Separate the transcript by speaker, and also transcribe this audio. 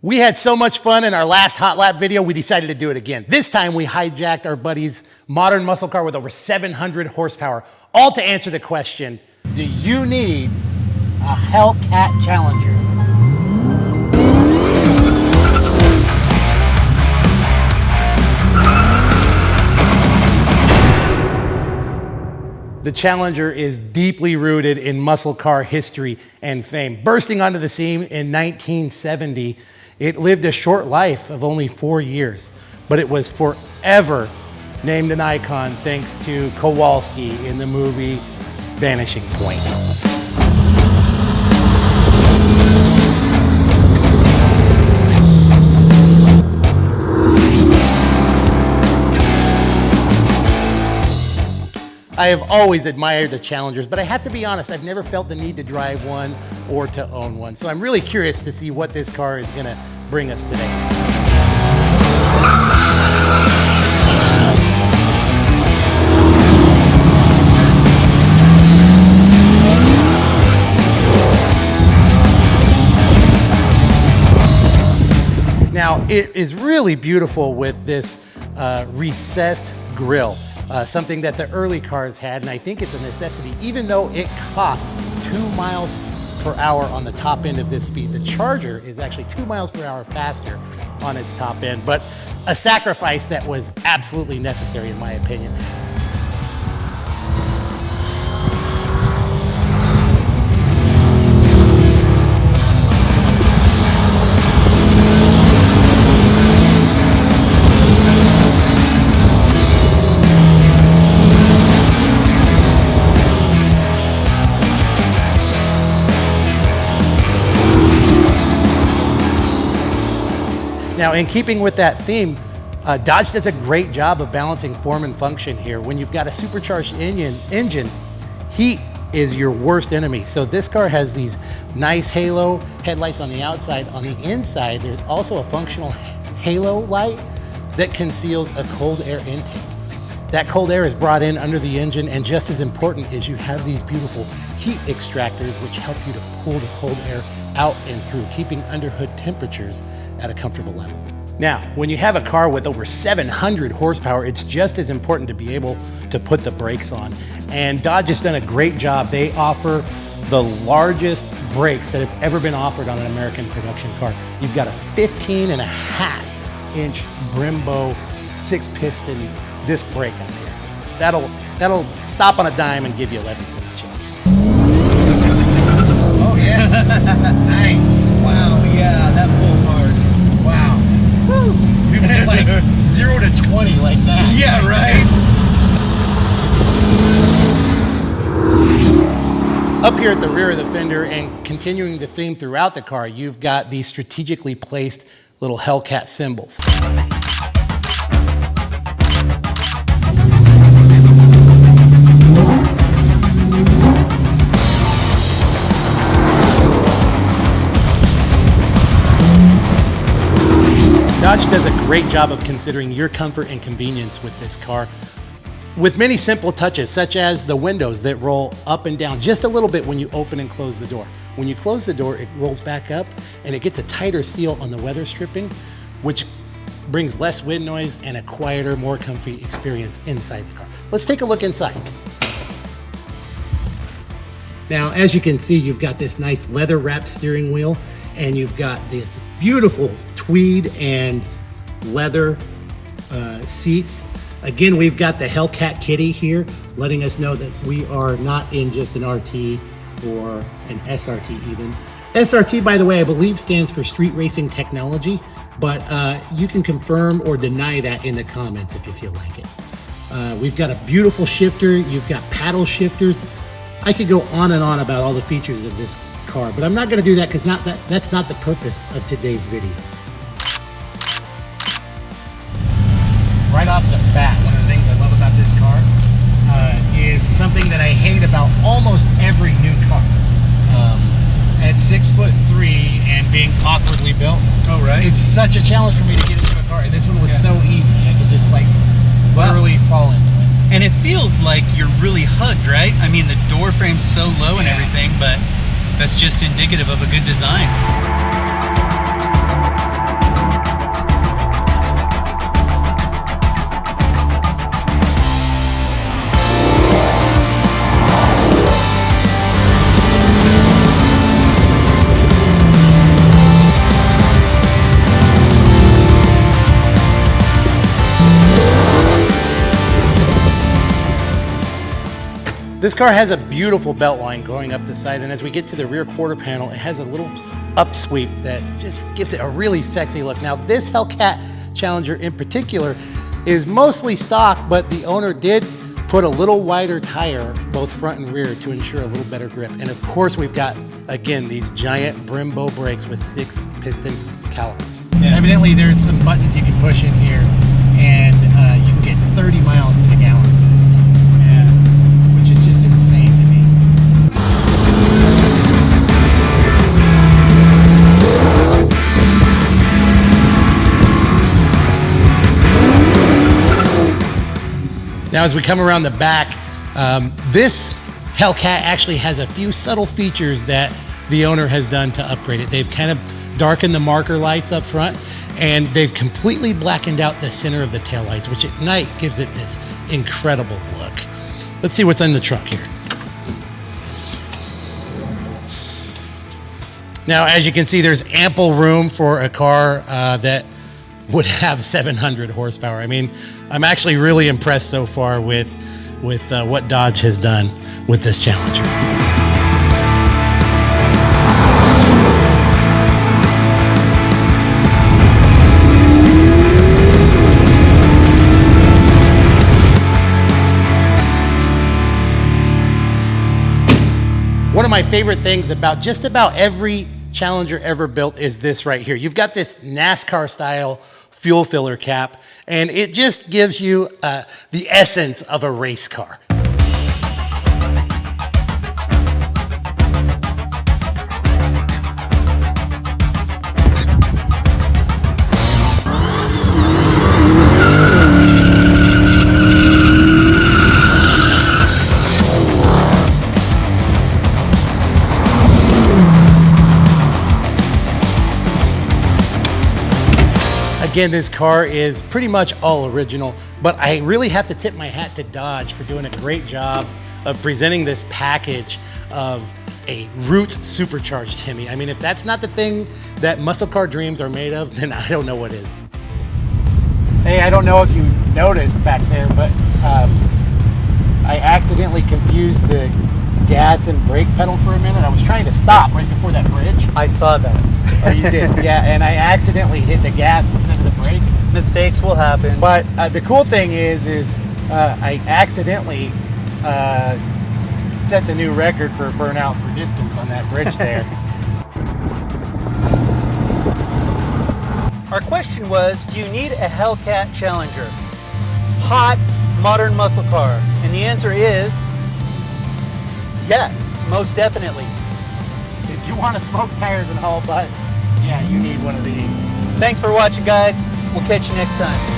Speaker 1: We had so much fun in our last hot lap video, we decided to do it again. This time we hijacked our buddy's modern muscle car with over 700 horsepower, all to answer the question, do you need a Hellcat Challenger? The Challenger is deeply rooted in muscle car history and fame. Bursting onto the scene in 1970, it lived a short life of only 4 years, but it was forever named an icon thanks to Kowalski in the movie Vanishing Point. I have always admired the Challengers, but I have to be honest, I've never felt the need to drive one or to own one. So I'm really curious to see what this car is gonna bring us today. Now, it is really beautiful with this recessed grille. Something that the early cars had, and I think it's a necessity, even though it cost 2 miles per hour on the top end of this speed. The Charger is actually 2 miles per hour faster on its top end, but a sacrifice that was absolutely necessary in my opinion. Now, in keeping with that theme, Dodge does a great job of balancing form and function here. When you've got a supercharged engine, heat is your worst enemy. So this car has these nice halo headlights on the outside. On the inside, there's also a functional halo light that conceals a cold air intake. That cold air is brought in under the engine, and just as important is you have these beautiful heat extractors which help you to pull the cold air out and through, keeping underhood temperatures at a comfortable level. Now, when you have a car with over 700 horsepower, it's just as important to be able to put the brakes on. And Dodge has done a great job. They offer the largest brakes that have ever been offered on an American production car. You've got a 15.5-inch Brembo 6-piston disc brake on here. That'll stop on a dime and give you 11 cents change.
Speaker 2: Oh yeah, nice. Wow, yeah, that pulls hard. Wow. Woo.
Speaker 1: We've hit like 0 to 20 like that.
Speaker 2: Yeah, right.
Speaker 1: Up here at the rear of the fender and continuing the theme throughout the car, you've got these strategically placed little Hellcat symbols. Dodge does a great job of considering your comfort and convenience with this car, with many simple touches, such as the windows that roll up and down just a little bit when you open and close the door. When you close the door, it rolls back up and it gets a tighter seal on the weather stripping, which brings less wind noise and a quieter, more comfy experience inside the car. Let's take a look inside. Now, as you can see, you've got this nice leather wrapped steering wheel, and you've got this beautiful tweed and leather seats. Again, we've got the Hellcat kitty here, letting us know that we are not in just an RT or an SRT even. SRT, by the way, I believe stands for Street Racing Technology, but you can confirm or deny that in the comments if you feel like it. We've got a beautiful shifter. You've got paddle shifters. I could go on and on about all the features of this car, but I'm not going to do that because that's not the purpose of today's video. Right off the bat, one of the things I love about this car is something that I hate about almost every new car. At 6'3" and being awkwardly built,
Speaker 2: Oh, right.
Speaker 1: it's such a challenge for me to get into a car, and this one was so easy. I could just like literally fall into it.
Speaker 2: And it feels like you're really hugged, right? I mean, the door frame's so low and everything, but that's just indicative of a good design.
Speaker 1: This car has a beautiful belt line going up the side, and as we get to the rear quarter panel, it has a little upsweep that just gives it a really sexy look. Now, this Hellcat Challenger in particular is mostly stock, but the owner did put a little wider tire, both front and rear, to ensure a little better grip. And of course, we've got, again, these giant Brembo brakes with 6 piston calipers.
Speaker 2: Yeah.
Speaker 1: Evidently, there's some buttons you can push in here, and you can get 30 miles to the gallon for this thing. Yeah. Which is just insane to me. Now, as we come around the back, this Hellcat actually has a few subtle features that the owner has done to upgrade it. They've kind of darkened the marker lights up front, and they've completely blackened out the center of the taillights, which at night gives it this incredible look. Let's see what's in the trunk here. Now, as you can see, there's ample room for a car that would have 700 horsepower. I mean, I'm actually really impressed so far with what Dodge has done with this Challenger. One of my favorite things about just about every Challenger ever built is this right here. You've got this NASCAR style fuel filler cap, and it just gives you the essence of a race car. Again, this car is pretty much all original, but I really have to tip my hat to Dodge for doing a great job of presenting this package of a Roots supercharged Hemi. I mean, if that's not the thing that muscle car dreams are made of, then I don't know what is. Hey, I don't know if you noticed back there, but I accidentally confused the gas and brake pedal for a minute. I was trying to stop right before that bridge.
Speaker 2: I saw that.
Speaker 1: Oh, you did? Yeah, and I accidentally hit the gas instead of the brake.
Speaker 2: Mistakes will happen.
Speaker 1: But the cool thing is I accidentally set the new record for burnout for distance on that bridge there.
Speaker 2: Our question was, do you need a Hellcat Challenger? Hot, modern muscle car. And the answer is yes, most definitely.
Speaker 1: If you want to smoke tires and haul butt, yeah, you need one of these.
Speaker 2: Thanks for watching, guys. We'll catch you next time.